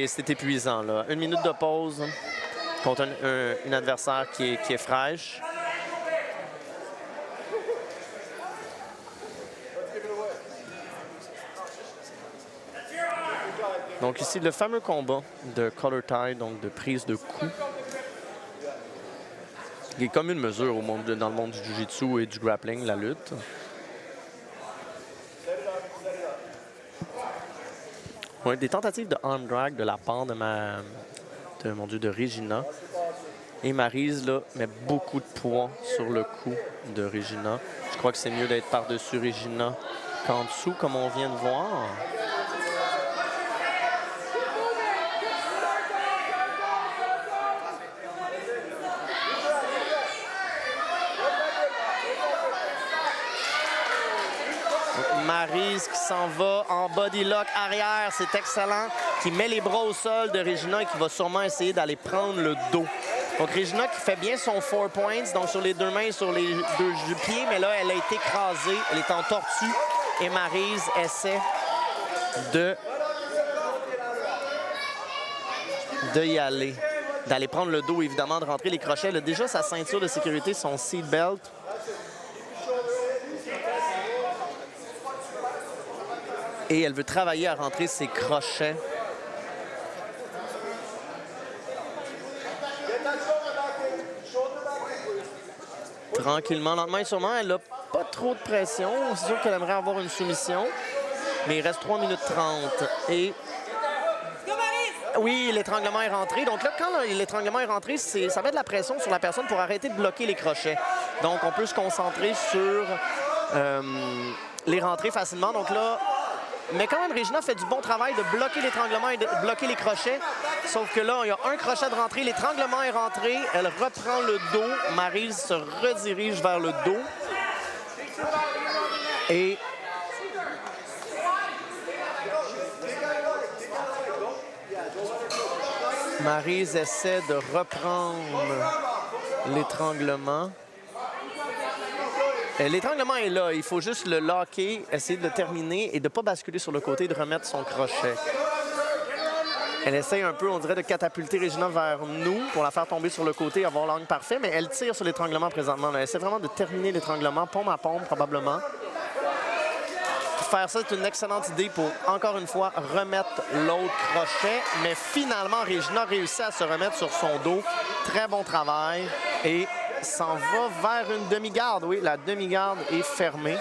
c'est épuisant, là. 1 minute de pause contre une adversaire qui est fraîche. Donc ici, le fameux combat de collar tie, donc de prise de coup, qui est comme une mesure dans le monde du jiu-jitsu et du grappling, la lutte. Ouais, des tentatives de arm drag de la part de Regina. Et Maryse, là, met beaucoup de poids sur le cou de Regina. Je crois que c'est mieux d'être par-dessus Regina qu'en dessous, comme on vient de voir. Maryse qui s'en va en body lock arrière, c'est excellent, qui met les bras au sol de Regina et qui va sûrement essayer d'aller prendre le dos. Donc Regina qui fait bien son 4 points, donc sur les deux mains, sur les deux pieds, mais là, elle a été écrasée, elle est en tortue et Maryse essaie de y aller, d'aller prendre le dos, évidemment, de rentrer les crochets. Elle a déjà sa ceinture de sécurité, son seat belt. Et elle veut travailler à rentrer ses crochets. Tranquillement, lentement et sûrement, elle n'a pas trop de pression. C'est sûr qu'elle aimerait avoir une soumission. Mais il reste 3 minutes 30. Et oui, l'étranglement est rentré. Donc là, quand l'étranglement est rentré, ça met de la pression sur la personne pour arrêter de bloquer les crochets. Donc, on peut se concentrer sur les rentrées facilement. Donc là, mais quand même, Regina fait du bon travail de bloquer l'étranglement et de bloquer les crochets. Sauf que là, il y a un crochet de rentrée. L'étranglement est rentré. Elle reprend le dos. Maryse se redirige vers le dos. Et Maryse essaie de reprendre l'étranglement. L'étranglement est là. Il faut juste le locker, essayer de le terminer et de ne pas basculer sur le côté et de remettre son crochet. Elle essaie un peu, on dirait, de catapulter Regina vers nous pour la faire tomber sur le côté et avoir l'angle parfait, mais elle tire sur l'étranglement présentement. Elle essaie vraiment de terminer l'étranglement, paume à paume probablement. Faire ça, c'est une excellente idée pour, encore une fois, remettre l'autre crochet. Mais finalement, Regina réussit à se remettre sur son dos. Très bon travail. Et s'en va vers une demi-garde. Oui, la demi-garde est fermée.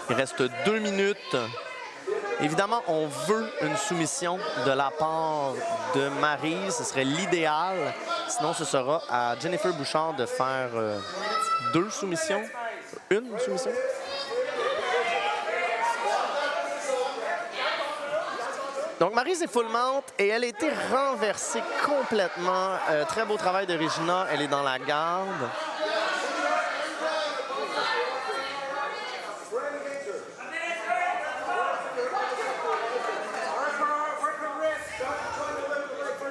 Il reste 2 minutes. Évidemment, on veut une soumission de la part de Maryse. Ce serait l'idéal. Sinon, ce sera à Jennifer Bouchard de faire 2 soumissions. Une soumission. Donc, Maryse est full mount et elle a été renversée complètement. Très beau travail de Regina. Elle est dans la garde.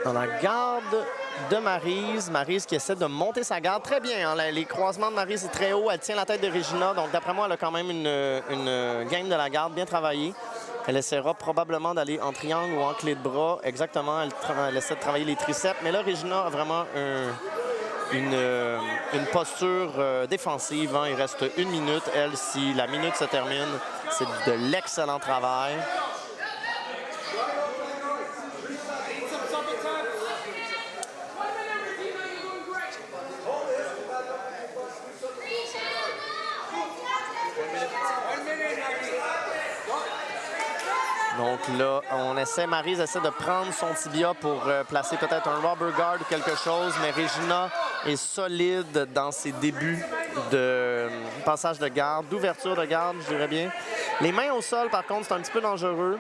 Dans la garde de Maryse. Maryse qui essaie de monter sa garde. Très bien. Hein? Les croisements de Maryse sont très hauts. Elle tient la tête de Regina. Donc, d'après moi, elle a quand même une game de la garde bien travaillée. Elle essaiera probablement d'aller en triangle ou en clé de bras. Exactement, elle essaie de travailler les triceps. Mais là, Regina a vraiment une posture défensive. Hein. Il reste 1 minute. Elle, si la minute se termine, c'est de l'excellent travail. Donc là, Maryse essaie de prendre son tibia pour placer peut-être un rubber guard ou quelque chose, mais Regina est solide dans ses débuts de passage de garde, d'ouverture de garde, je dirais bien. Les mains au sol, par contre, c'est un petit peu dangereux.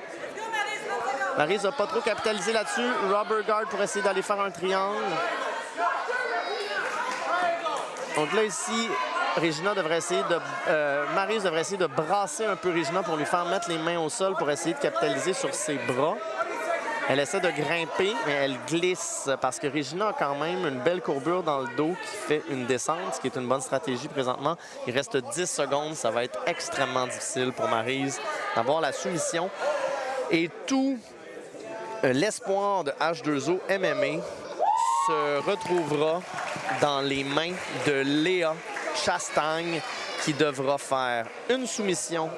Maryse n'a pas trop capitalisé là-dessus. Rubber guard pour essayer d'aller faire un triangle. Donc là, ici, Maryse devrait essayer de brasser un peu Regina pour lui faire mettre les mains au sol pour essayer de capitaliser sur ses bras. Elle essaie de grimper, mais elle glisse parce que Regina a quand même une belle courbure dans le dos qui fait une descente, ce qui est une bonne stratégie présentement. Il reste 10 secondes. Ça va être extrêmement difficile pour Maryse d'avoir la soumission. Et tout l'espoir de H2O MMA se retrouvera dans les mains de Léa Chastagne qui devra faire une soumission